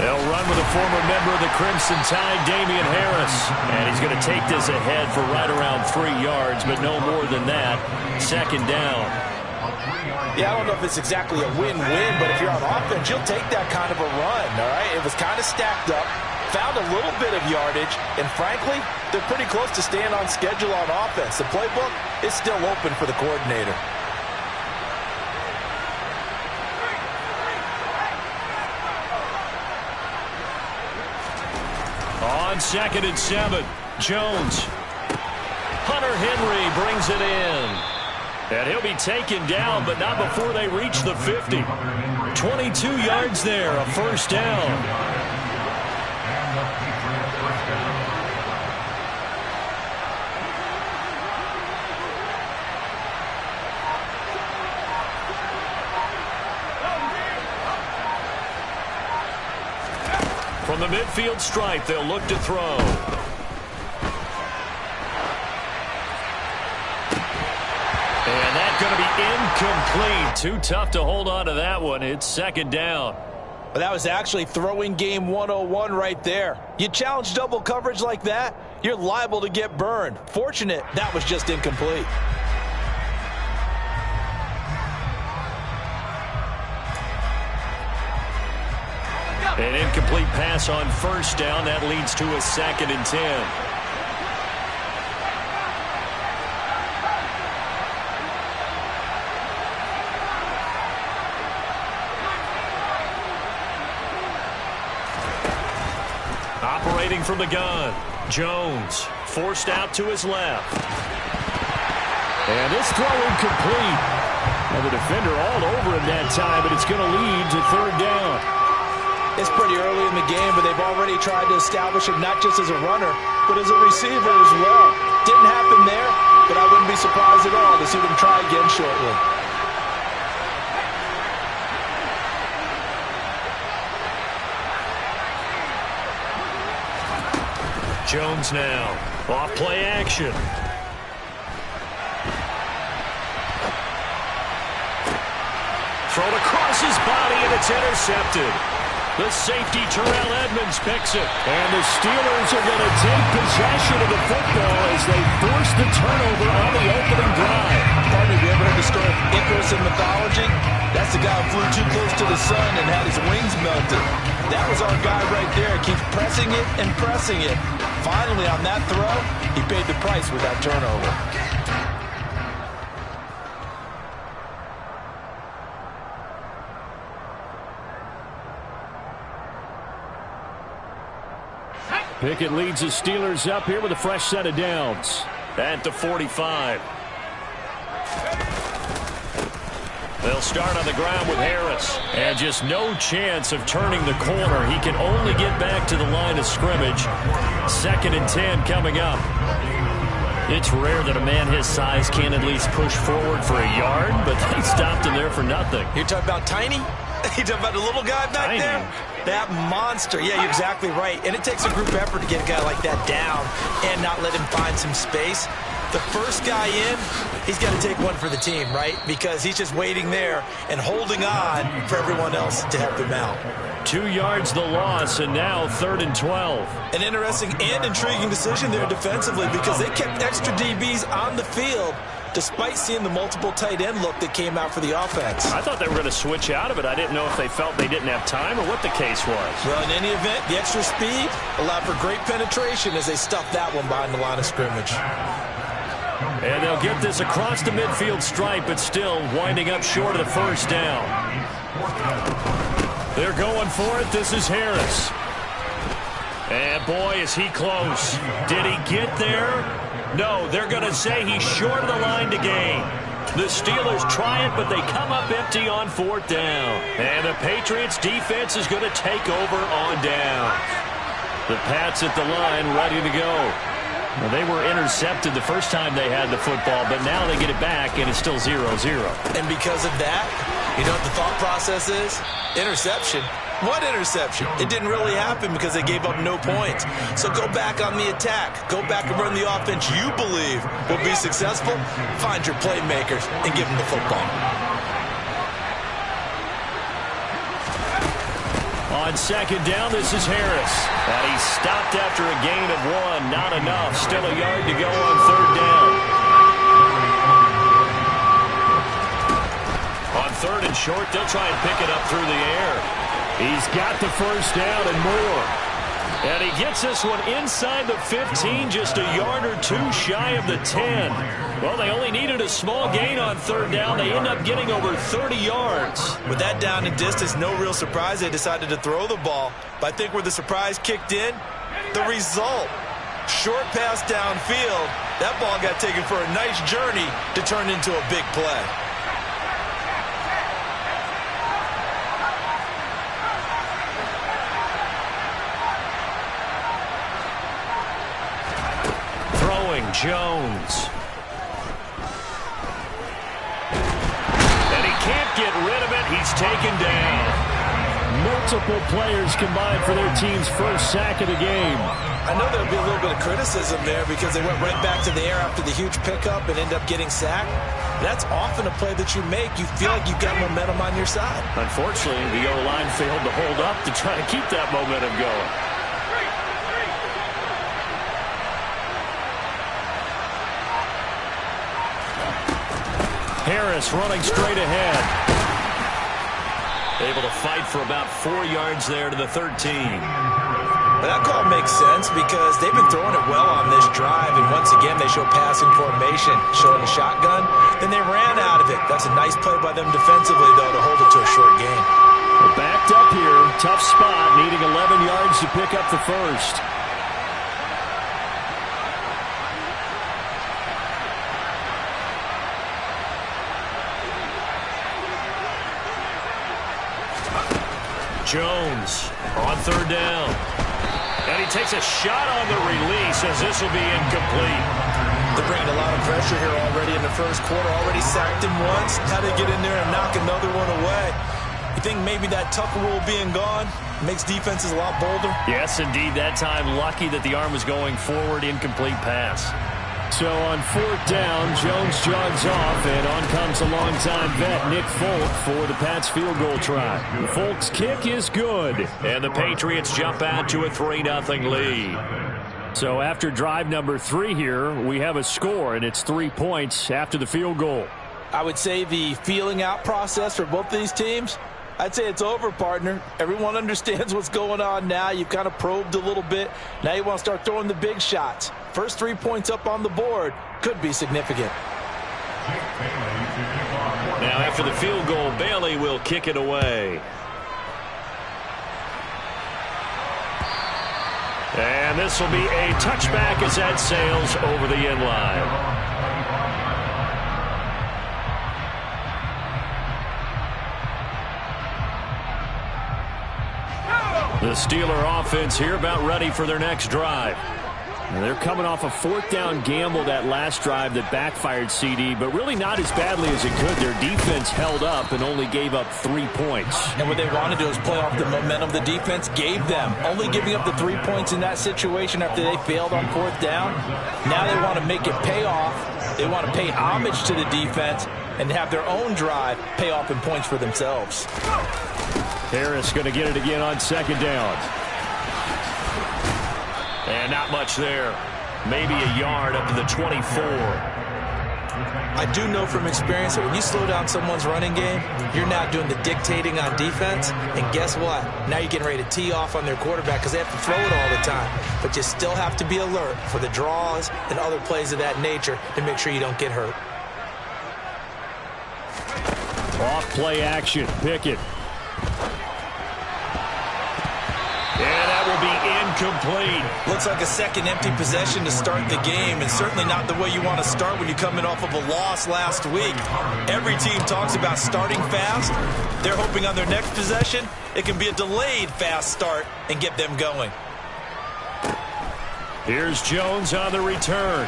They'll run with a former member of the Crimson Tide, Damian Harris. And he's going to take this ahead for right around 3 yards, but no more than that. Second down. Yeah, I don't know if it's exactly a win-win, but if you're on offense, you'll take that kind of a run, all right? It was kind of stacked up, found a little bit of yardage, and frankly, they're pretty close to staying on schedule on offense. The playbook is still open for the coordinator. On 2nd and 7, Jones. Hunter Henry brings it in. And he'll be taken down, but not before they reach the 50. 22 yards there, a first down. From the midfield stripe, they'll look to throw. And that's going to be incomplete. Too tough to hold on to that one. It's second down. But that was actually throwing game 101 right there. You challenge double coverage like that, you're liable to get burned. Fortunate that was just incomplete. An incomplete pass on first down. That leads to a 2nd and 10. Operating from the gun, Jones forced out to his left. And this throw incomplete. And the defender all over him that time, but it's going to lead to third down. It's pretty early in the game, but they've already tried to establish him not just as a runner, but as a receiver as well. Didn't happen there, but I wouldn't be surprised at all to see them try again shortly. Jones now, off play action. Thrown across his body, and it's intercepted. The safety, Terrell Edmonds, picks it. And the Steelers are going to take possession of the football as they force the turnover on the opening drive. Pardon me, have you ever heard the story of Icarus in mythology? That's the guy who flew too close to the sun and had his wings melted. That was our guy right there. Keeps pressing it and pressing it. Finally, on that throw, he paid the price with that turnover. Pickett leads the Steelers up here with a fresh set of downs. At the 45. They'll start on the ground with Harris. And just no chance of turning the corner. He can only get back to the line of scrimmage. 2nd and 10 coming up. It's rare that a man his size can at least push forward for a yard, but they stopped him there for nothing. You're talking about tiny? You're talking about the little guy back there? That monster. Yeah, you're exactly right. And it takes a group effort to get a guy like that down and not let him find some space. The first guy in, he's got to take one for the team, right? Because he's just waiting there and holding on for everyone else to help him out. 2 yards the loss, and now 3rd and 12. An interesting and intriguing decision there defensively because they kept extra DBs on the field despite seeing the multiple tight end look that came out for the offense. I thought they were going to switch out of it. I didn't know if they felt they didn't have time or what the case was. Well, in any event, the extra speed allowed for great penetration as they stuffed that one behind the line of scrimmage. And they'll get this across the midfield stripe, but still winding up short of the first down. They're going for it. This is Harris. And boy, is he close. Did he get there? No, they're going to say he's short of the line to gain. The Steelers try it, but they come up empty on 4th down. And the Patriots defense is going to take over on down. The Pats at the line ready to go. Well, they were intercepted the first time they had the football, but now they get it back, and it's still 0-0. And because of that, you know what the thought process is? Interception. What interception? It didn't really happen because they gave up no points. So go back on the attack. Go back and run the offense you believe will be successful. Find your playmakers and give them the football. On On second down, this is Harris. And he stopped after a gain of 1. Not enough. Still a yard to go on third down. On third and short, they'll try and pick it up through the air. He's got the first down and more. And he gets this one inside the 15, just a yard or two shy of the 10. Well, they only needed a small gain on third down. They end up getting over 30 yards. With that down and distance, no real surprise they decided to throw the ball. But I think where the surprise kicked in, the result. Short pass downfield. That ball got taken for a nice journey to turn into a big play. Jones. And he can't get rid of it. He's taken down. Multiple players combined for their team's first sack of the game. I know there'll be a little bit of criticism there because they went right back to the air after the huge pickup and end up getting sacked. That's often a play that you make. You feel like you've got momentum on your side. Unfortunately, the O-line failed to hold up to try to keep that momentum going. Harris running straight ahead. Able to fight for about 4 yards there to the 13. But that call makes sense because they've been throwing it well on this drive, and once again they show passing formation, showing a shotgun. Then they ran out of it. That's a nice play by them defensively, though, to hold it to a short gain. We're backed up here. Tough spot, needing 11 yards to pick up the first. Jones on third down. And he takes a shot on the release as this will be incomplete. They're bringing a lot of pressure here already in the first quarter. Already sacked him once. How to get in there and knock another one away. You think maybe that Tucker rule being gone makes defenses a lot bolder? Yes, indeed. That time, lucky that the arm was going forward. Incomplete pass. So on fourth down, Jones jogs off, and on comes a longtime vet, Nick Folk, for the Pats field goal try. Folk's kick is good, and the Patriots jump out to a 3-0 lead. So after drive number 3 here, we have a score, and it's 3 points after the field goal. I would say the feeling out process for both these teams, I'd say it's over, partner. Everyone understands what's going on now. You've kind of probed a little bit. Now you want to start throwing the big shots. First 3 points up on the board could be significant. Now after the field goal, Bailey will kick it away. And this will be a touchback as that sails over the end line. The Steeler offense here about ready for their next drive. And they're coming off a fourth down gamble that last drive that backfired, CD, but really not as badly as it could. Their defense held up and only gave up 3 points. And what they want to do is play off the momentum the defense gave them. Only giving up the 3 points in that situation after they failed on fourth down. Now they want to make it pay off. They want to pay homage to the defense and have their own drive pay off in points for themselves. Harris going to get it again on second down. And not much there. Maybe a yard up to the 24. I do know from experience that when you slow down someone's running game, you're now doing the dictating on defense. And guess what? Now you're getting ready to tee off on their quarterback because they have to throw it all the time. But you still have to be alert for the draws and other plays of that nature to make sure you don't get hurt. Off play action. Pickett. And that will be incomplete. Looks like a second empty possession to start the game, and certainly not the way you want to start when you're coming off of a loss last week. Every team talks about starting fast. They're hoping on their next possession it can be a delayed fast start and get them going. Here's Jones on the return.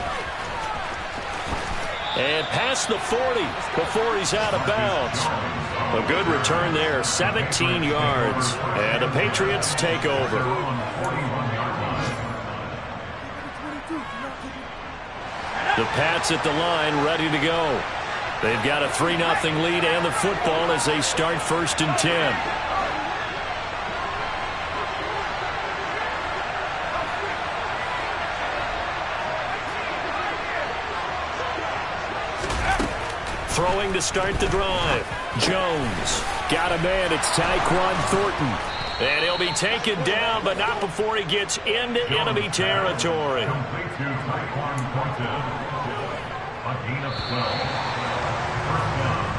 And past the 40 before he's out of bounds. A good return there, 17 yards. And the Patriots take over. The Pats at the line ready to go. They've got a 3-0 lead and the football as they start 1st and 10. Throwing to start the drive. Jones. Got a man. It's Tyquan Thornton. And he'll be taken down, but not before he gets into enemy territory.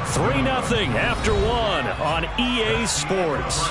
3-0 after one on EA Sports.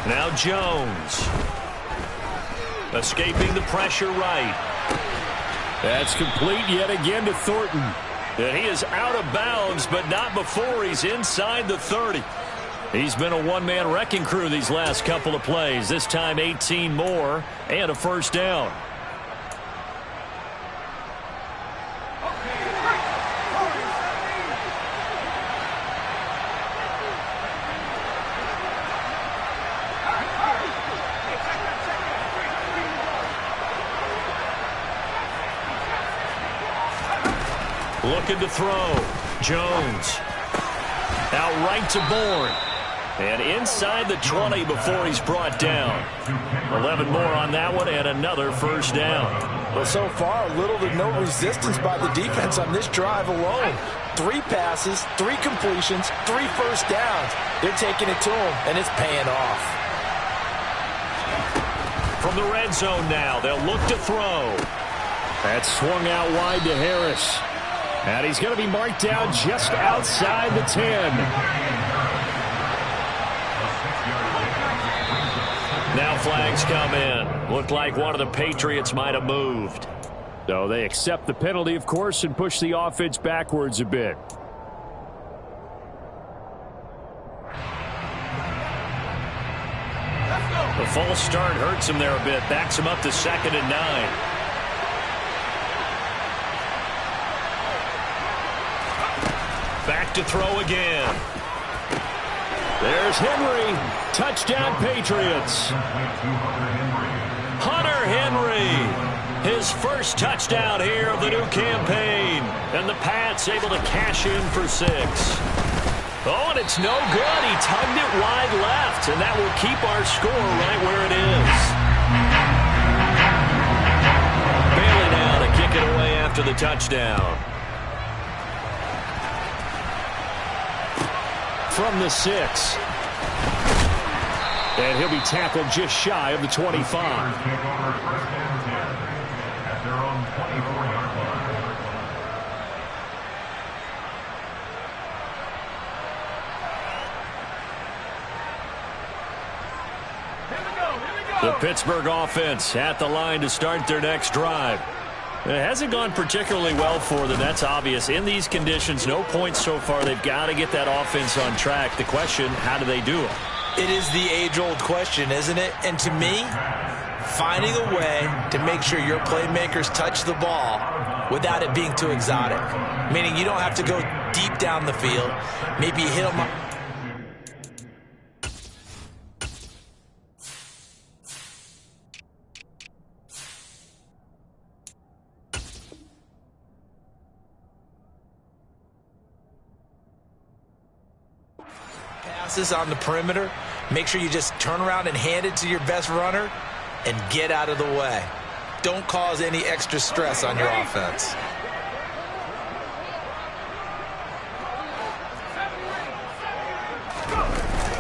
Now Jones. Escaping the pressure right. That's complete yet again to Thornton. And he is out of bounds, but not before he's inside the 30. He's been a one-man wrecking crew these last couple of plays. This time 18 more and a first down. Looking to throw. Jones. Out right to Bourne. And inside the 20 before he's brought down. 11 more on that one and another first down. Well, so far, little to no resistance by the defense on this drive alone. 3 passes, 3 completions, 3 first downs. They're taking it to him, and it's paying off. From the red zone now, they'll look to throw. That's swung out wide to Harris. And he's going to be marked down just outside the 10. Now flags come in. Looked like one of the Patriots might have moved. So they accept the penalty, of course, and push the offense backwards a bit. The false start hurts him there a bit. Backs him up to 2nd and 9. Back to throw again. There's Henry. Touchdown, Patriots. Hunter Henry. His first touchdown here of the new campaign. And the Pats able to cash in for 6. Oh, and it's no good. He tugged it wide left. And that will keep our score right where it is. Bailey now to kick it away after the touchdown. From the 6. And he'll be tackled just shy of the 25. The Pittsburgh offense at the line to start their next drive. It hasn't gone particularly well for them. That's obvious. In these conditions, no points so far. They've got to get that offense on track. The question, how do they do it? It is the age-old question, isn't it? And to me, finding a way to make sure your playmakers touch the ball without it being too exotic. Meaning you don't have to go deep down the field. Maybe you hit them up. On the perimeter, make sure you just turn around and hand it to your best runner and get out of the way. Don't cause any extra stress on your offense.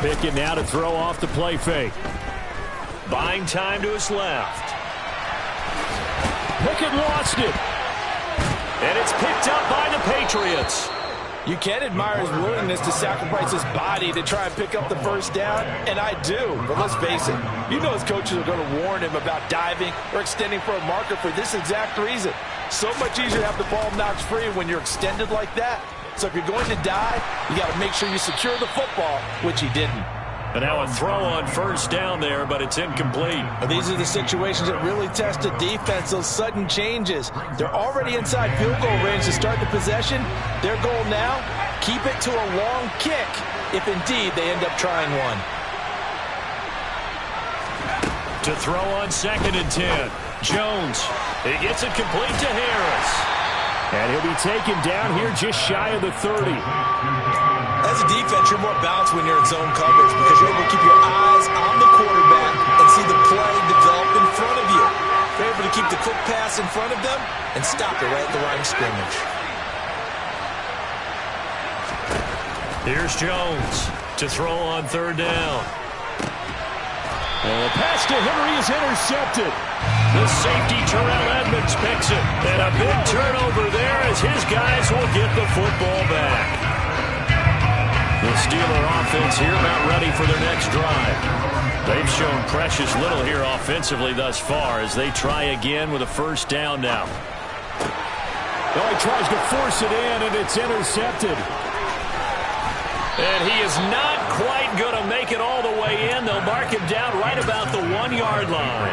Pickett now to throw off the play fake. Buying time to his left. Pickett lost it. And it's picked up by the Patriots. You can admire his willingness to sacrifice his body to try and pick up the first down, and I do. But let's face it, you know his coaches are going to warn him about diving or extending for a marker for this exact reason. So much easier to have the ball knocked free when you're extended like that. So if you're going to dive, you got to make sure you secure the football, which he didn't. And now a throw on first down there, but it's incomplete. These are the situations that really test a defense, those sudden changes. They're already inside field goal range to start the possession. Their goal now, keep it to a long kick if indeed they end up trying one. To throw on 2nd and 10. Jones. He gets it complete to Harris. And he'll be taken down here just shy of the 30. As a defense, you're more balanced when you're in zone coverage because you're able to keep your eyes on the quarterback and see the play develop in front of you. You're able to keep the quick pass in front of them and stop it right at the line of scrimmage. Here's Jones to throw on 3rd down. And the pass to Henry is intercepted. The safety, Terrell Edmonds, picks it. And a big turnover there as his guys will get the football back. The Steeler offense here about ready for their next drive. They've shown precious little here offensively thus far as they try again with a 1st down now. Well, he tries to force it in, and it's intercepted. And he is not quite going to make it all the way in. They'll mark him down right about the 1-yard line.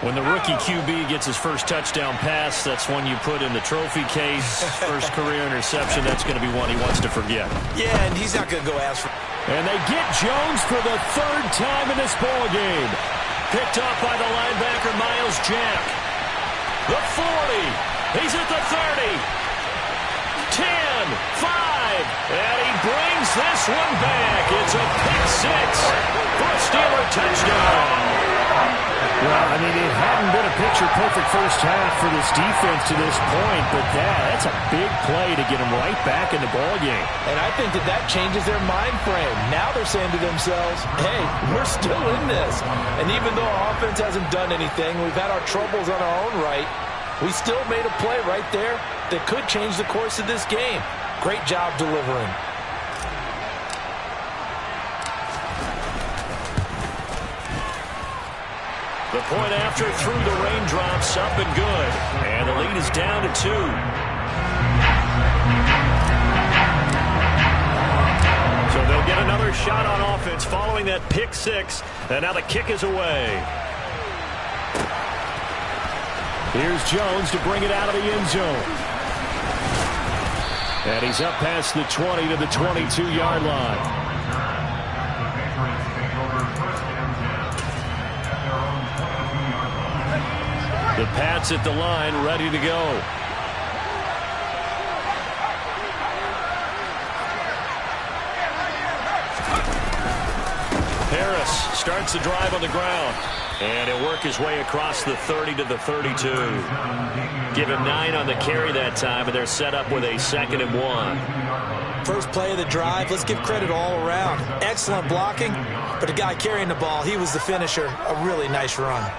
When the rookie QB gets his first touchdown pass, that's one you put in the trophy case. First career interception, that's going to be one he wants to forget. Yeah, and he's not going to go ask for... And they get Jones for the 3rd time in this ballgame. Picked up by the linebacker, Miles Jack. The 40. He's at the 30. 10, 5, and he brings this one back. It's a pick-6 for a Steeler touchdown. Well, I mean, it hadn't been a picture-perfect first half for this defense to this point, but that's a big play to get them right back in the ballgame. And I think that changes their mind frame. Now they're saying to themselves, hey, we're still in this. And even though our offense hasn't done anything, we've had our troubles on our own right, we still made a play right there that could change the course of this game. Great job delivering. The point after through the raindrops, up and good. And the lead is down to 2. So they'll get another shot on offense following that pick-6. And now the kick is away. Here's Jones to bring it out of the end zone. And he's up past the 20 to the 22-yard line. The Pats at the line, ready to go. Harris starts the drive on the ground. And he'll work his way across the 30 to the 32. Give him 9 on the carry that time, and they're set up with a 2nd and 1. First play of the drive, let's give credit all around. Excellent blocking, but the guy carrying the ball, he was the finisher. A really nice run.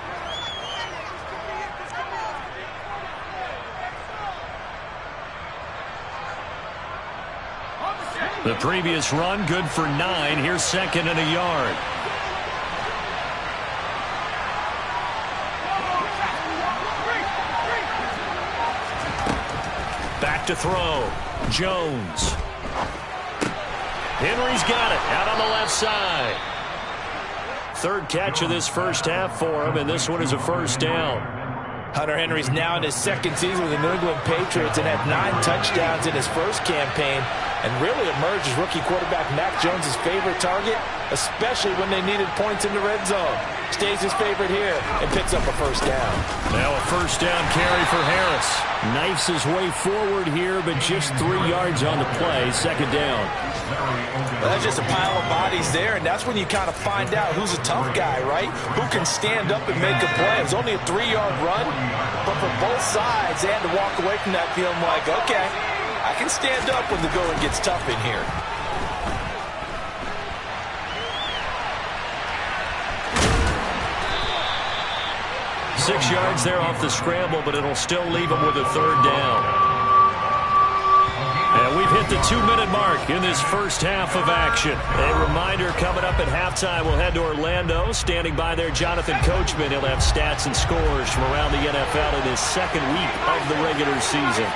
The previous run, good for 9. Here's 2nd and a yard. Back to throw. Jones. Henry's got it out on the left side. 3rd catch of this first half for him, and this one is a 1st down. Hunter Henry's now in his 2nd season with the New England Patriots and had 9 touchdowns in his first campaign and really emerged as rookie quarterback Mac Jones' favorite target, especially when they needed points in the red zone. Stays his favorite here and picks up a 1st down. Now a 1st down carry for Harris. Knifes his way forward here, but just 3 yards on the play. 2nd down. Well, that's just a pile of bodies there, and that's when you kind of find out who's a tough guy, right? Who can stand up and make a play. It was only a 3-yard run, but for both sides, they had to walk away from that feeling like, okay, I can stand up when the going gets tough in here. Six yards there off the scramble, but it'll still leave them with a 3rd down. And we've hit the 2-minute mark in this first half of action. A reminder coming up at halftime, we'll head to Orlando. Standing by there, Jonathan Coachman. He'll have stats and scores from around the NFL in his 2nd week of the regular season.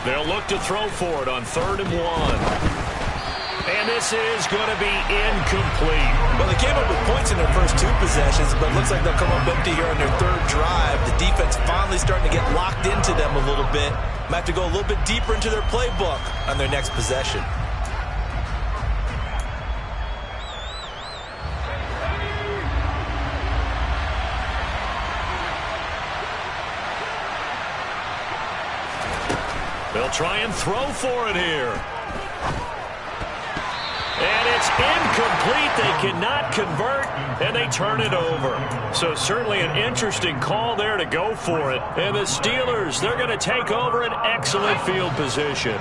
They'll look to throw for it on 3rd and 1. And this is going to be incomplete. Well, they came up with points in their first 2 possessions, but it looks like they'll come up empty here on their 3rd drive. The defense finally starting to get locked into them a little bit. Might have to go a little bit deeper into their playbook on their next possession. They'll try and throw for it here. And it's incomplete. They cannot convert, and they turn it over. So certainly an interesting call there to go for it. And the Steelers, they're going to take over an excellent field position.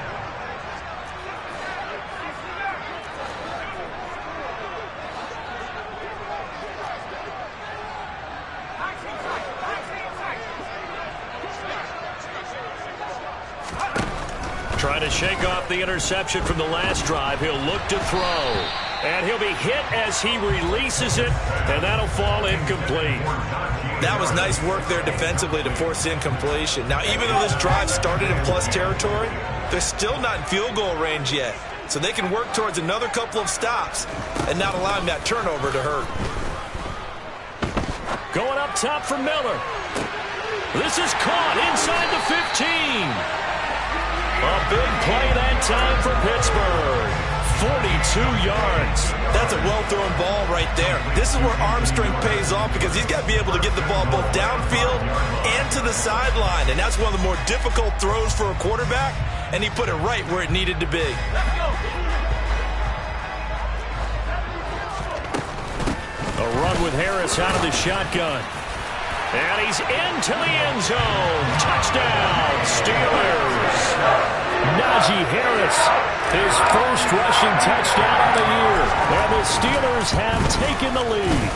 Trying to shake off the interception from the last drive. He'll look to throw. And he'll be hit as he releases it, and that'll fall incomplete. That was nice work there defensively to force incompletion. Now, even though this drive started in plus territory, they're still not in field goal range yet. So they can work towards another couple of stops and not allowing that turnover to hurt. Going up top for Miller. This is caught inside the 15. A big play that time for Pittsburgh. 42 yards. That's a well-thrown ball right there. This is where arm strength pays off because he's got to be able to get the ball both downfield and to the sideline. And that's one of the more difficult throws for a quarterback. And he put it right where it needed to be. A run with Harris out of the shotgun. And he's into the end zone. Touchdown, Steelers. Najee Harris, his first rushing touchdown of the year. And the Steelers have taken the lead.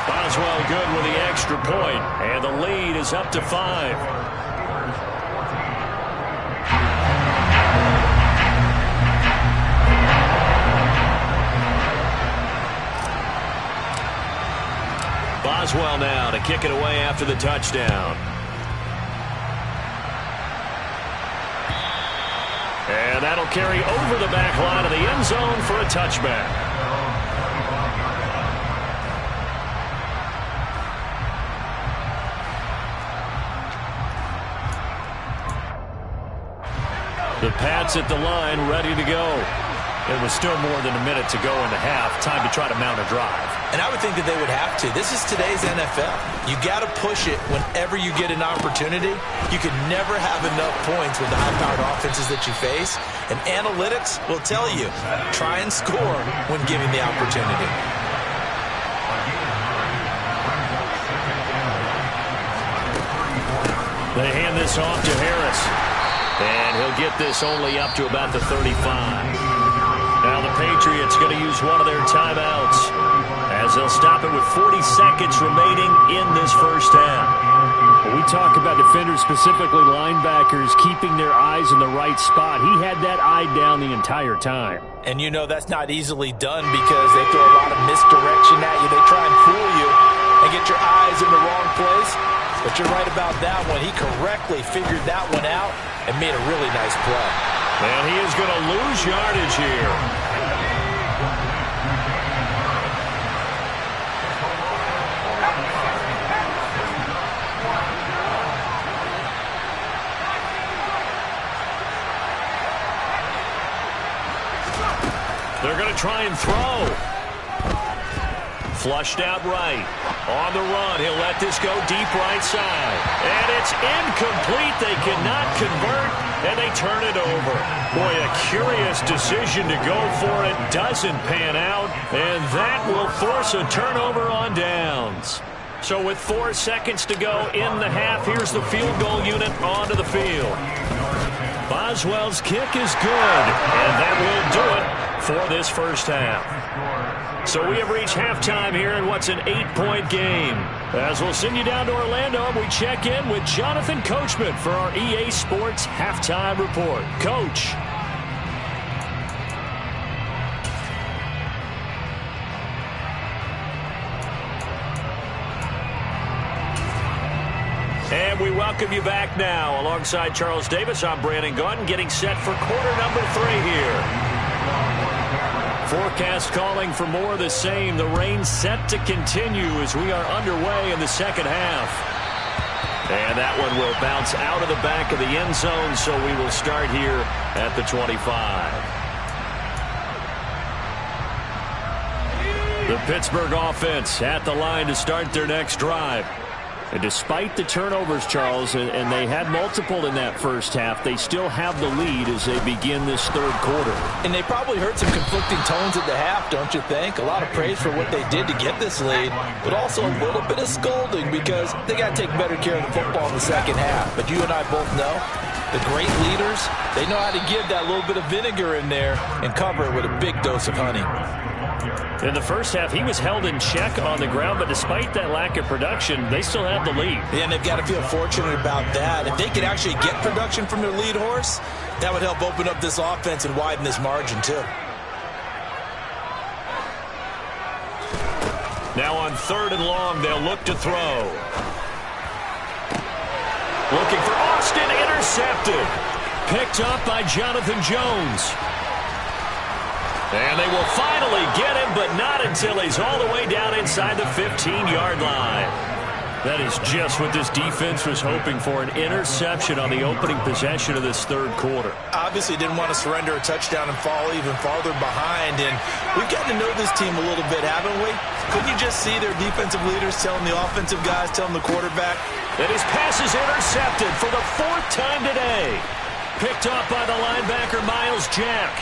Boswell good with the extra point. And the lead is up to 5. Boswell now to kick it away after the touchdown. And that'll carry over the back line of the end zone for a touchback. The Pats at the line, ready to go. It was still more than a minute to go in the half. Time to try to mount a drive. And I would think that they would have to. This is today's NFL. You got to push it whenever you get an opportunity. You can never have enough points with the high-powered offenses that you face. And analytics will tell you, try and score when given the opportunity. They hand this off to Harris. And he'll get this only up to about the 35. Now the Patriots going to use one of their timeouts as they'll stop it with 40 seconds remaining in this first half. When we talk about defenders, specifically linebackers, keeping their eyes in the right spot. He had that eye down the entire time. And you know that's not easily done because they throw a lot of misdirection at you. They try and fool you and get your eyes in the wrong place. But you're right about that one. He correctly figured that one out and made a really nice play. And he is going to lose yardage here. They're going to try and throw. Flushed out right. On the run, he'll let this go deep right side. And it's incomplete. They cannot convert, and they turn it over. Boy, a curious decision to go for it. Doesn't pan out, and that will force a turnover on downs. So with 4 seconds to go in the half, here's the field goal unit onto the field. Boswell's kick is good, and that will do it for this first half. So we have reached halftime here in what's an 8-point game. As we'll send you down to Orlando, we check in with Jonathan Coachman for our EA Sports Halftime Report. Coach. And we welcome you back now. Alongside Charles Davis, I'm Brandon Gaudin, getting set for quarter number 3 here. Forecast calling for more of the same. The rain set to continue as we are underway in the second half. And that one will bounce out of the back of the end zone, so we will start here at the 25. The Pittsburgh offense at the line to start their next drive. And despite the turnovers, Charles, and they had multiple in that first half, they still have the lead as they begin this third quarter. And they probably heard some conflicting tones at the half, don't you think? A lot of praise for what they did to get this lead, but also a little bit of scolding because they got to take better care of the football in the second half. But you and I both know the great leaders, they know how to give that little bit of vinegar in there and cover it with a big dose of honey. In the first half, he was held in check on the ground, but despite that lack of production, they still have the lead. Yeah, and they've got to feel fortunate about that. If they could actually get production from their lead horse, that would help open up this offense and widen this margin, too. Now on 3rd and long, they'll look to throw. Looking for Austin, intercepted. Picked up by Jonathan Jones. And they will finally get him, but not until he's all the way down inside the 15-yard line. That is just what this defense was hoping for, an interception on the opening possession of this third quarter. Obviously didn't want to surrender a touchdown and fall even farther behind, and we've gotten to know this team a little bit, haven't we? Couldn't you just see their defensive leaders telling the offensive guys, telling the quarterback? And his pass is intercepted for the 4th time today. Picked up by the linebacker, Miles Jack.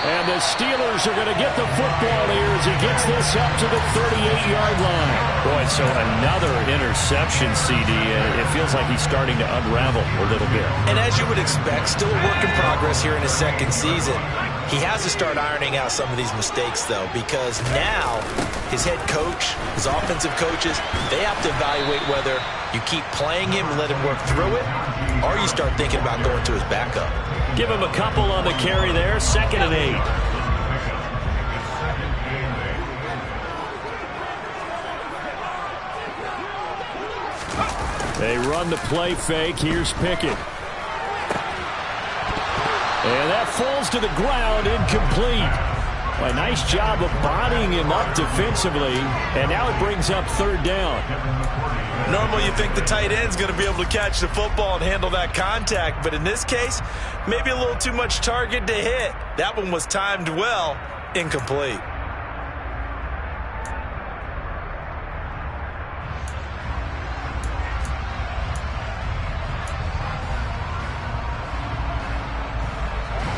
And the Steelers are going to get the football here as he gets this up to the 38-yard line. Boy, so another interception, CD. It feels like he's starting to unravel a little bit. And as you would expect, still a work in progress here in his second season. He has to start ironing out some of these mistakes, though, because now his head coach, his offensive coaches, they have to evaluate whether you keep playing him and let him work through it, or you start thinking about going to his backup. Give him a couple on the carry there, 2nd and 8. They run the play fake. Here's Pickett. And that falls to the ground, incomplete. Well, a nice job of bodying him up defensively, and now it brings up 3rd down. Normally you think the tight end's going to be able to catch the football and handle that contact, but in this case, maybe a little too much target to hit. That one was timed well, incomplete.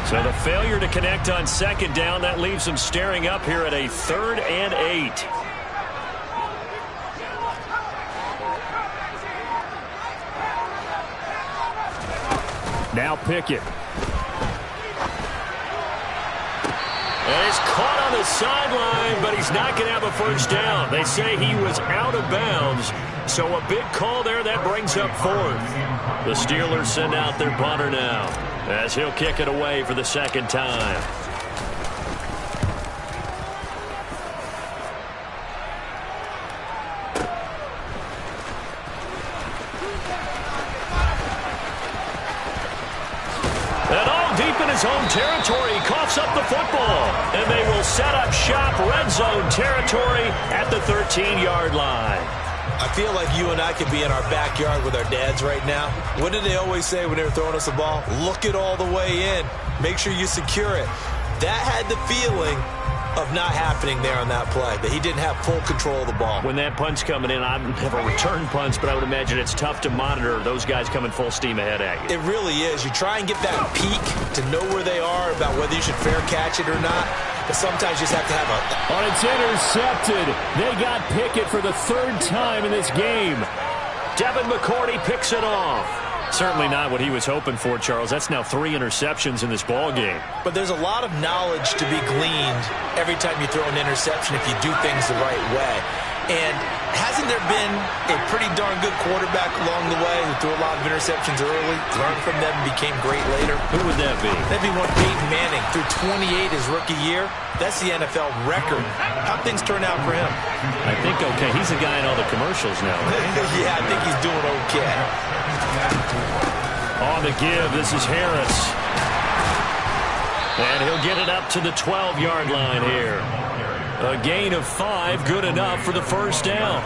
So the failure to connect on 2nd down, that leaves them staring up here at a 3rd and 8. Now Pickett. And he's caught on the sideline, but he's not going to have a 1st down. They say he was out of bounds, so a big call there that brings up 4th. The Steelers send out their punter now, as he'll kick it away for the 2nd time. His home territory, he coughs up the football, and they will set up shop, red zone territory at the 13-yard line. I feel like you and I could be in our backyard with our dads right now. What did they always say when they were throwing us the ball? Look it all the way in. Make sure you secure it. That had the feeling of not happening there on that play, that he didn't have full control of the ball. When that punt's coming in, I've never returned punts, but I would imagine it's tough to monitor those guys coming full steam ahead at you. It really is. You try and get that peek to know where they are, about whether you should fair catch it or not, but sometimes you just have to have a... Oh, it's intercepted. They got Pickett for the 3rd time in this game. Devin McCourty picks it off. Certainly not what he was hoping for, Charles. That's now 3 interceptions in this ball game. But there's a lot of knowledge to be gleaned every time you throw an interception if you do things the right way. And hasn't there been a pretty darn good quarterback along the way who threw a lot of interceptions early, learned from them, and became great later? Who would that be? That'd be one Peyton Manning. Threw 28 his rookie year. That's the NFL record. How'd things turn out for him? I think okay. He's the guy in all the commercials now, right? Yeah, I think he's doing okay. On the give, this is Harris. And he'll get it up to the 12-yard line here. A gain of 5, good enough for the first down.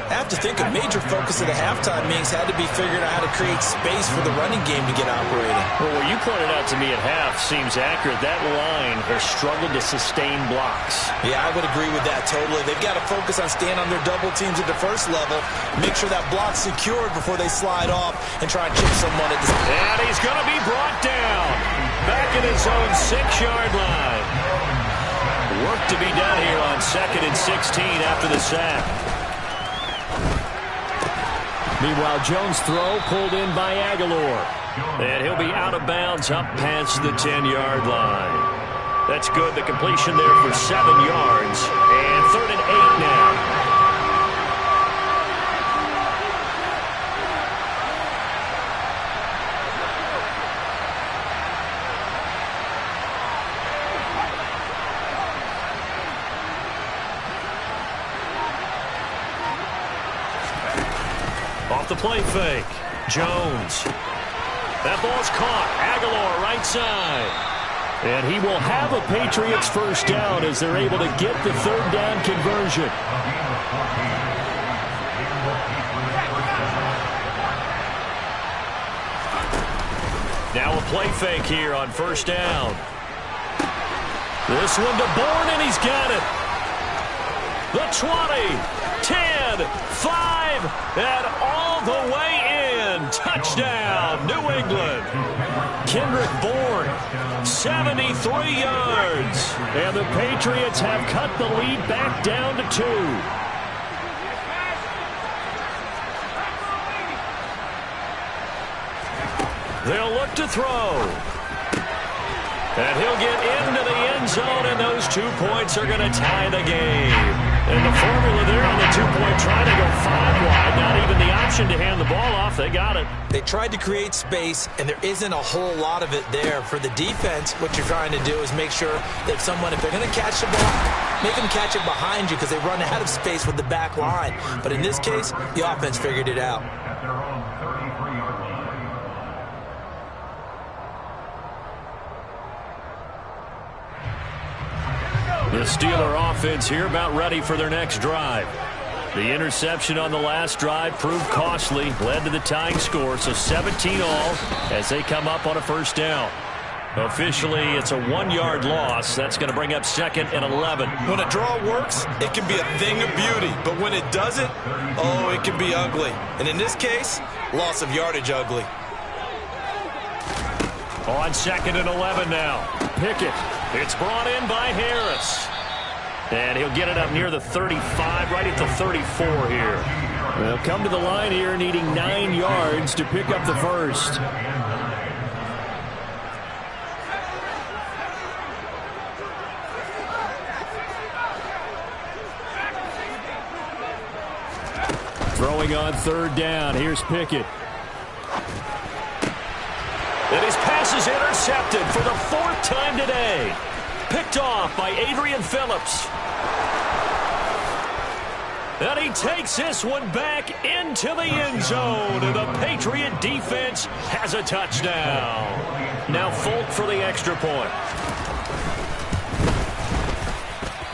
I have to think a major focus of the halftime meetings had to be figuring out how to create space for the running game to get operating. Well, what you pointed out to me at half seems accurate. That line has struggled to sustain blocks. Yeah, I would agree with that totally. They've got to focus on staying on their double teams at the first level, make sure that block's secured before they slide off and try and chip someone at the... And he's going to be brought down back at his own 6-yard line. Work to be done here on 2nd and 16 after the sack. Meanwhile, Jones' throw pulled in by Aguilar. And he'll be out of bounds up past the 10-yard line. That's good. The completion there for 7 yards. And 3rd and 8 now. Off the play fake. Jones. That ball's caught. Aguilar right side. And he will have a Patriots first down as they're able to get the 3rd down conversion. Now a play fake here on 1st down. This one to Bourne, and he's got it. The 20, 10, 5, and all the way in. Touchdown, New England. Kendrick Bourne, 73 yards. And the Patriots have cut the lead back down to 2. They'll look to throw. And he'll get into the end zone, and those 2 points are going to tie the game. And the formula there on the 2-point try to go 5 wide. Not even the option to hand the ball off. They got it. They tried to create space, and there isn't a whole lot of it there. For the defense, what you're trying to do is make sure that if they're going to catch the ball, make them catch it behind you because they run out of space with the back line. But in this case, the offense figured it out. The Steeler offense here about ready for their next drive. The interception on the last drive proved costly, led to the tying score, so 17 all as they come up on a first down. Officially, it's a 1-yard loss. That's going to bring up 2nd and 11. When a draw works, it can be a thing of beauty. But when it doesn't, oh, it can be ugly. And in this case, loss of yardage ugly. On 2nd and 11 now. Pickett. It's brought in by Harris. And he'll get it up near the 35, right at the 34 here. They'll come to the line here needing 9 yards to pick up the first. Throwing on 3rd down. Here's Pickett. And his pass is intercepted for the 4th time today. Picked off by Adrian Phillips. And he takes this one back into the end zone. And the Patriot defense has a touchdown. Now Folk for the extra point.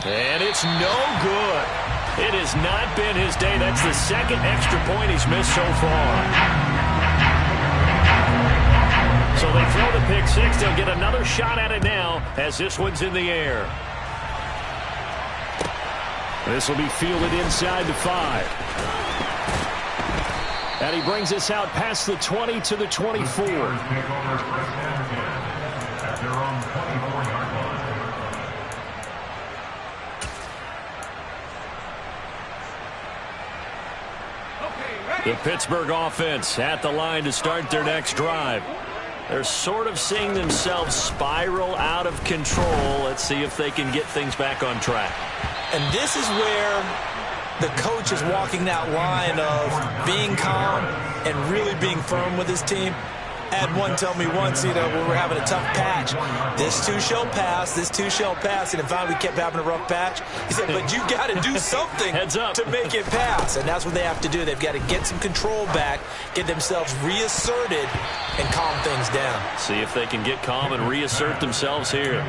And it's no good. It has not been his day. That's the 2nd extra point he's missed so far. So they throw the pick 6. They'll get another shot at it now as this one's in the air. This will be fielded inside the 5. And he brings us out past the 20 to the 24. The Pittsburgh offense at the line to start their next drive. They're sort of seeing themselves spiral out of control. Let's see if they can get things back on track. And this is where the coach is walking that line of being calm and really being firm with his team. Had one tell me once, when we're having a tough patch, this too shall pass, this too shall pass. And finally we kept having a rough patch. He said, but you got to do something to make it pass. And that's what they have to do. They've got to get some control back, get themselves reasserted, and calm things down. See if they can get calm and reassert themselves here.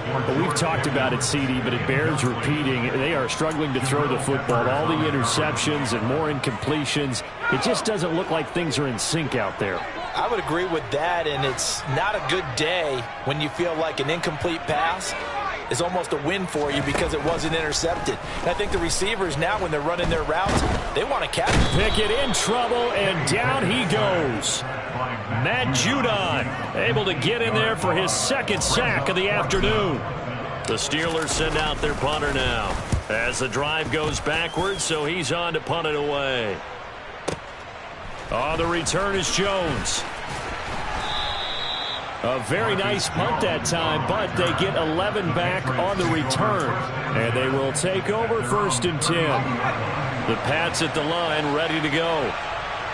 Well, we've talked about it, CD, but it bears repeating. They are struggling to throw the football. All the interceptions and more incompletions. It just doesn't look like things are in sync out there. I would agree with that, and it's not a good day when you feel like an incomplete pass is almost a win for you because it wasn't intercepted. And I think the receivers now, when they're running their routes, they want to catch it. Pickett in trouble, and down he goes. Matt Judon able to get in there for his second sack of the afternoon. The Steelers send out their punter now as the drive goes backwards, so he's on to punt it away. On the return is Jones. A very nice punt that time, but they get 11 back on the return. And they will take over 1st and 10. The Pats at the line ready to go.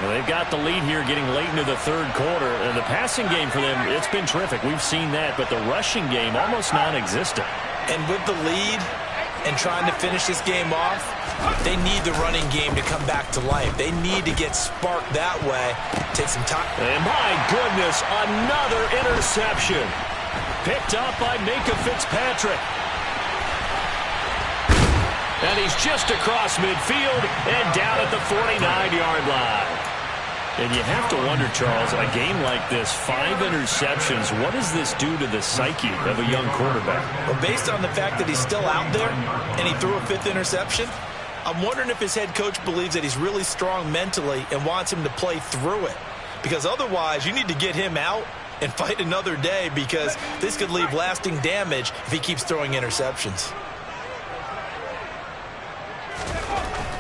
Well, they've got the lead here getting late into the 3rd quarter. And the passing game for them, it's been terrific. We've seen that, but the rushing game almost non-existent. And with the lead and trying to finish this game off, they need the running game to come back to life. They need to get sparked that way. Take some time. And my goodness, another interception. Picked up by Minka Fitzpatrick. And he's just across midfield and down at the 49-yard line. And you have to wonder, Charles, a game like this, 5 interceptions, what does this do to the psyche of a young quarterback? Well, based on the fact that he's still out there and he threw a 5th interception, I'm wondering if his head coach believes that he's really strong mentally and wants him to play through it. Because otherwise, you need to get him out and fight another day, because this could leave lasting damage if he keeps throwing interceptions.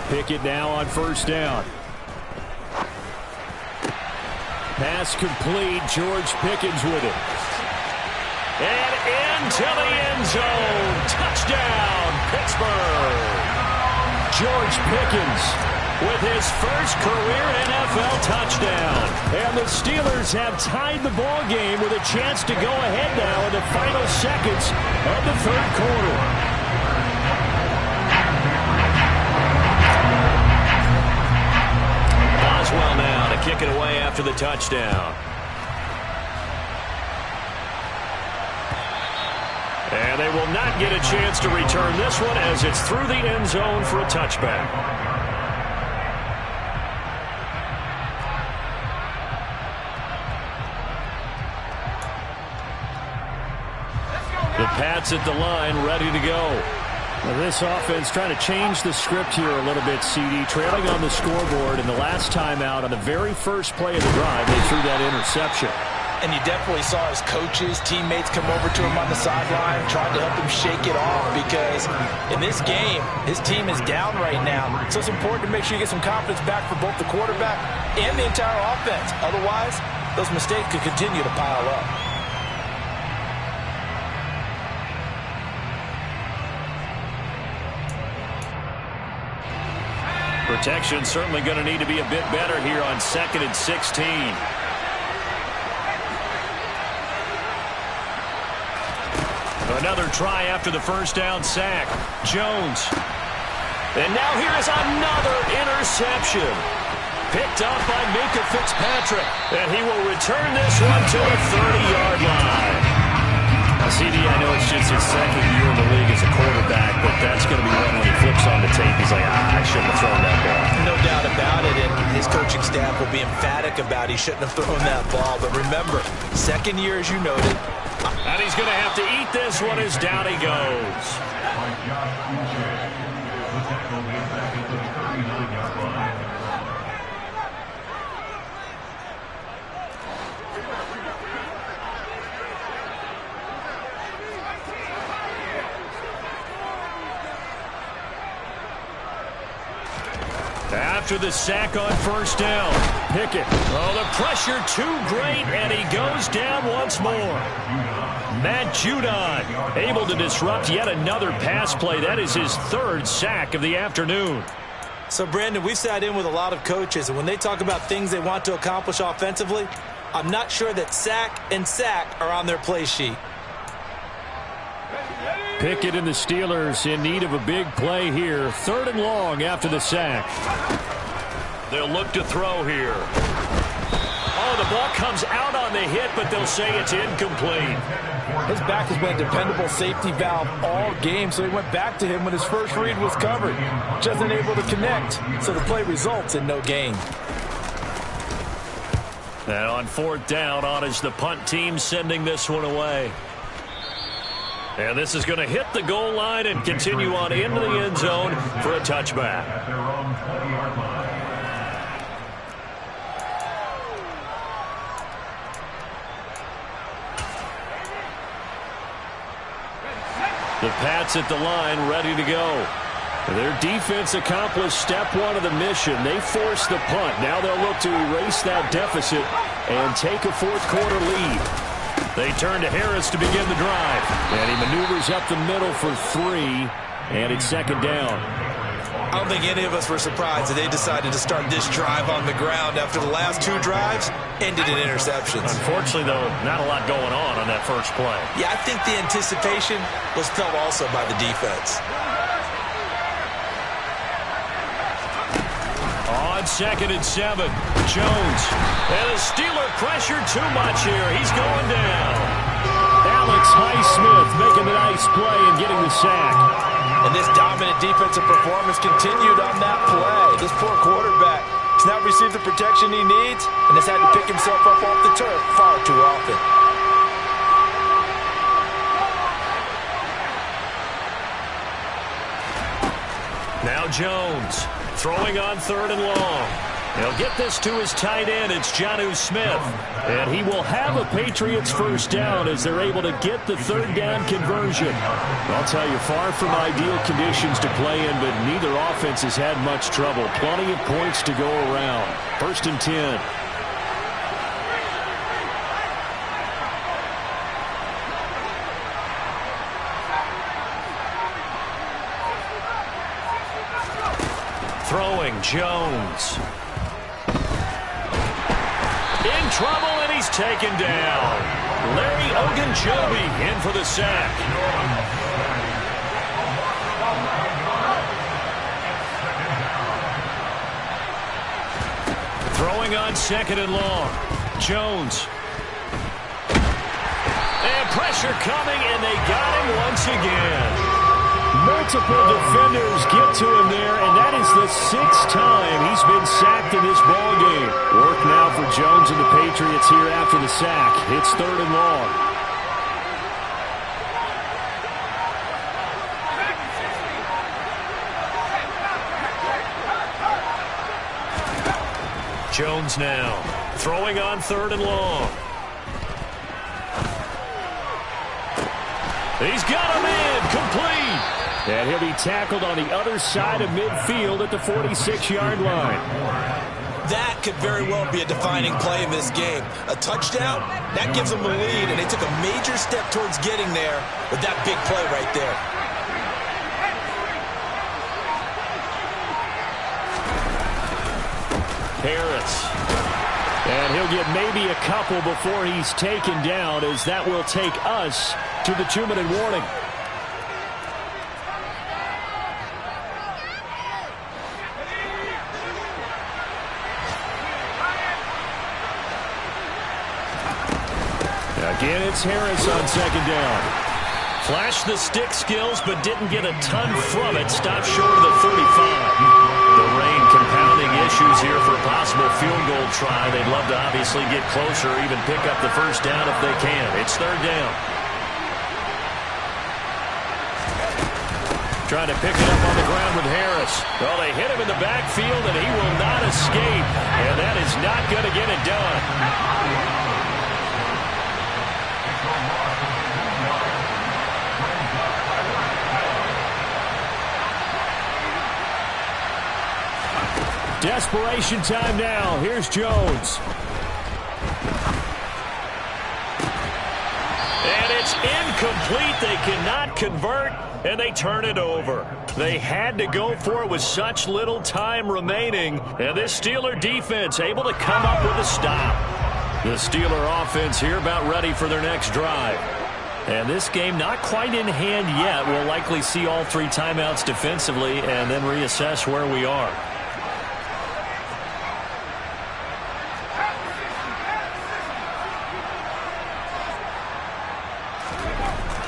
Pickett now on 1st down. Pass complete. George Pickens with it. And into the end zone. Touchdown, Pittsburgh. George Pickens with his first career NFL touchdown. And the Steelers have tied the ball game with a chance to go ahead now in the final seconds of the 3rd quarter. Well now to kick it away after the touchdown. And they will not get a chance to return this one as it's through the end zone for a touchback. The Pats at the line ready to go. Well, this offense trying to change the script here a little bit, CD. Trailing on the scoreboard, and the last time out on the very first play of the drive, they threw that interception. And you definitely saw his coaches, teammates come over to him on the sideline, trying to help him shake it off, because in this game, his team is down right now. So it's important to make sure you get some confidence back for both the quarterback and the entire offense. Otherwise, those mistakes could continue to pile up. Protection certainly going to need to be a bit better here on 2nd and 16. Another try after the 1st down sack. Jones. And now here is another interception. Picked up by Minka Fitzpatrick. And he will return this one to the 30-yard line. Now, CD, I know it's just his 2nd year in the league as a quarterback, but that's going to be one when he flips on the tape. He's like, I shouldn't have thrown that ball. No doubt about it, and his coaching staff will be emphatic about he shouldn't have thrown that ball. But remember, 2nd year, as you noted. And he's going to have to eat this one as down he goes. After the sack on 1st down, Pickett. Oh, the pressure too great, and he goes down once more. Matt Judon able to disrupt yet another pass play. That is his 3rd sack of the afternoon. So, Brandon, we've sat in with a lot of coaches, and when they talk about things they want to accomplish offensively, I'm not sure that sack and sack are on their play sheet. Pickett and the Steelers in need of a big play here. 3rd and long after the sack. They'll look to throw here. Oh, the ball comes out on the hit, but they'll say it's incomplete. His back has been a dependable safety valve all game, so he went back to him when his first read was covered. Just unable to connect, so the play results in no gain. And on 4th down, on is the punt team sending this one away. And this is going to hit the goal line and continue on into the end zone for a touchback. The Pats at the line, ready to go. Their defense accomplished step 1 of the mission. They forced the punt. Now they'll look to erase that deficit and take a 4th quarter lead. They turn to Harris to begin the drive. And he maneuvers up the middle for 3. And it's 2nd down. I don't think any of us were surprised that they decided to start this drive on the ground after the last 2 drives ended in interceptions. Unfortunately, though, not a lot going on that first play. Yeah, I think the anticipation was felt also by the defense. On 2nd and 7, Jones. And the Steeler pressure too much here. He's going down. Alex Highsmith making a nice play and getting the sack. And this dominant defensive performance continued on that play. This poor quarterback has not received the protection he needs and has had to pick himself up off the turf far too often. Now Jones throwing on 3rd and long. He'll get this to his tight end. It's Jonnu Smith. And he will have a Patriots first down as they're able to get the 3rd down conversion. I'll tell you, far from ideal conditions to play in, but neither offense has had much trouble. Plenty of points to go around. 1st and 10. Throwing Jones. In trouble, and he's taken down. Larry Ogunjobi in for the sack. Throwing on 2nd and long. Jones. And pressure coming, and they got him once again. Multiple defenders get to him there, and that is the 6th time he's been sacked in this ballgame. Work now for Jones and the Patriots here after the sack. It's 3rd and long. Jones now throwing on 3rd and long. He's got him in, complete. And he'll be tackled on the other side of midfield at the 46-yard line. That could very well be a defining play in this game. A touchdown, that gives them a lead, and they took a major step towards getting there with that big play right there. Harris. And he'll get maybe a couple before he's taken down, as that will take us to the 2-minute warning. Again, it's Harris on 2nd down. Flashed the stick skills, but didn't get a ton from it. Stopped short of the 35. The rain compounding issues here for a possible field goal try. They'd love to obviously get closer, even pick up the first down if they can. It's 3rd down. Trying to pick it up on the ground with Harris. Well, they hit him in the backfield, and he will not escape. And that is not going to get it done. Desperation time now. Here's Jones. And it's incomplete. They cannot convert, and they turn it over. They had to go for it with such little time remaining. And this Steeler defense able to come up with a stop. The Steeler offense here about ready for their next drive. And this game not quite in hand yet. We'll likely see all 3 timeouts defensively and then reassess where we are.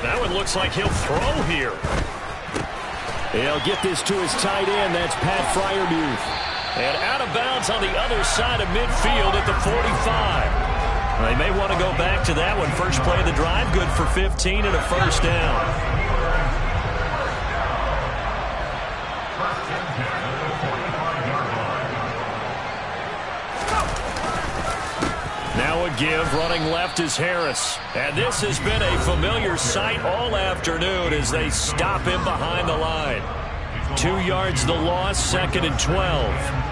That one looks like he'll throw here. He'll get this to his tight end. That's Pat Fryermuth. And out of bounds on the other side of midfield at the 45. They may want to go back to that one. First play of the drive, good for 15 and a first down. Now a give, running left is Harris. And this has been a familiar sight all afternoon as they stop him behind the line. 2 yards the loss, 2nd and 12.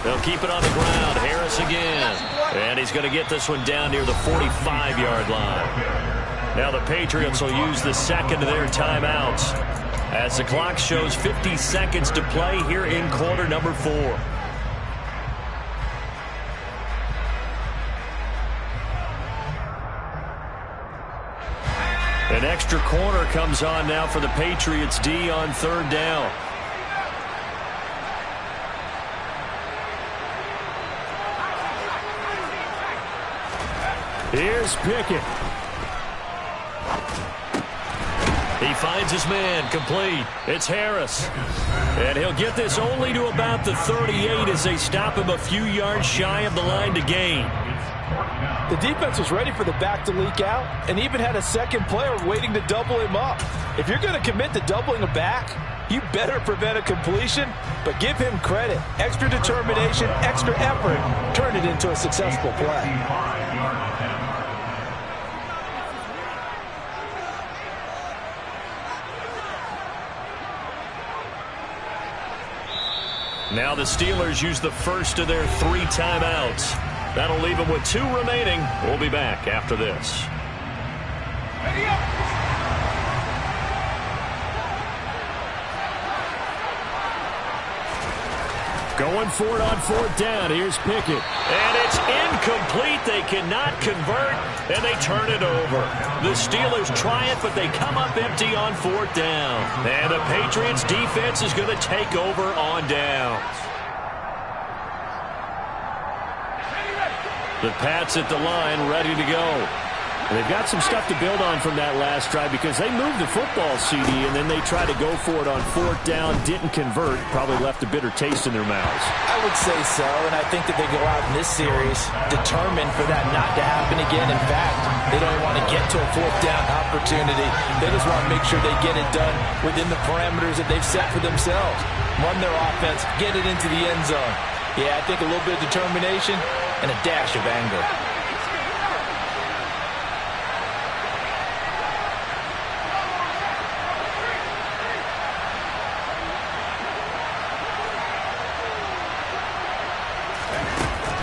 They'll keep it on the ground. Harris again. And he's going to get this one down near the 45-yard line. Now the Patriots will use the second of their timeouts as the clock shows 50 seconds to play here in quarter number 4. An extra corner comes on now for the Patriots D on 3rd down. Here's Pickett. He finds his man, complete. It's Harris. And he'll get this only to about the 38 as they stop him a few yards shy of the line to gain. The defense was ready for the back to leak out and even had a second player waiting to double him up. If you're going to commit to doubling a back, you better prevent a completion, but give him credit. Extra determination, extra effort, turn it into a successful play. Now the Steelers use the first of their 3 timeouts. That'll leave them with 2 remaining. We'll be back after this. Going for it on 4th down. Here's Pickett. And it's incomplete. They cannot convert, and they turn it over. The Steelers try it, but they come up empty on 4th down. And the Patriots defense is going to take over on downs. The Pats at the line, ready to go. And they've got some stuff to build on from that last drive because they moved the football, CD, and then they tried to go for it on 4th down, didn't convert, probably left a bitter taste in their mouths. I would say so, and I think that they go out in this series determined for that not to happen again. In fact, they don't want to get to a 4th down opportunity. They just want to make sure they get it done within the parameters that they've set for themselves. Run their offense, get it into the end zone. Yeah, I think a little bit of determination and a dash of anger.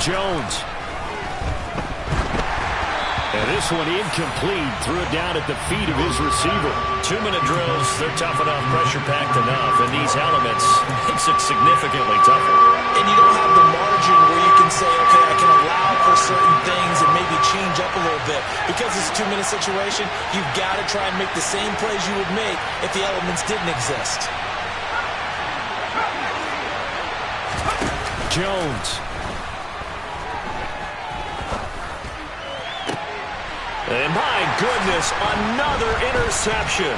Jones. And this one incomplete. Threw it down at the feet of his receiver. 2-minute drills, they're tough enough, pressure-packed enough, and these elements makes it significantly tougher. And you don't have the margin where you can say, okay, I can allow for certain things and maybe change up a little bit. Because it's a 2-minute situation, you've got to try and make the same plays you would make if the elements didn't exist. Jones. And my goodness, another interception.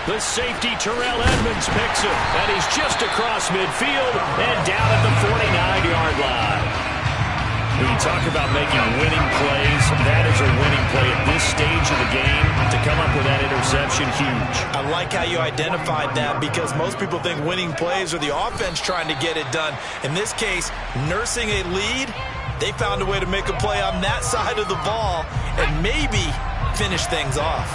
The safety, Terrell Edmonds, picks him, and he's just across midfield and down at the 49-yard line. When you talk about making winning plays, that is a winning play at this stage of the game. To come up with that interception, huge. I like how you identified that because most people think winning plays are the offense trying to get it done. In this case, nursing a lead, they found a way to make a play on that side of the ball and maybe finish things off.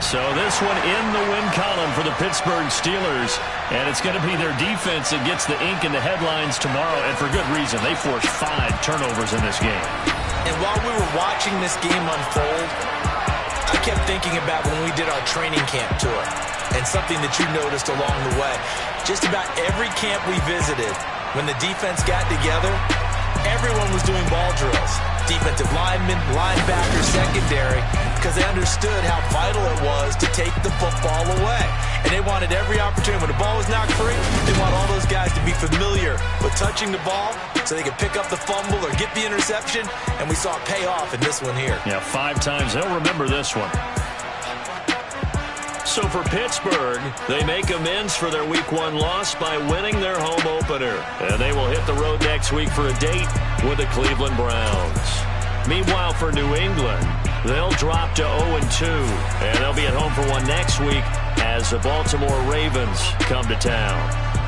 So this one in the win column for the Pittsburgh Steelers, and it's going to be their defense that gets the ink in the headlines tomorrow, and for good reason. They forced 5 turnovers in this game. And while we were watching this game unfold, I kept thinking about when we did our training camp tour and something that you noticed along the way. Just about every camp we visited, when the defense got together, everyone was doing ball drills. Defensive linemen, linebackers, secondary, because they understood how vital it was to take the football away. And they wanted every opportunity. When the ball was knocked free, they want all those guys to be familiar with touching the ball so they could pick up the fumble or get the interception. And we saw it pay off in this one here. Yeah, 5 times. They'll remember this one. So for Pittsburgh, they make amends for their Week 1 loss by winning their home opener. And they will hit the road next week for a date with the Cleveland Browns. Meanwhile, for New England, they'll drop to 0-2. And they'll be at home for one next week as the Baltimore Ravens come to town.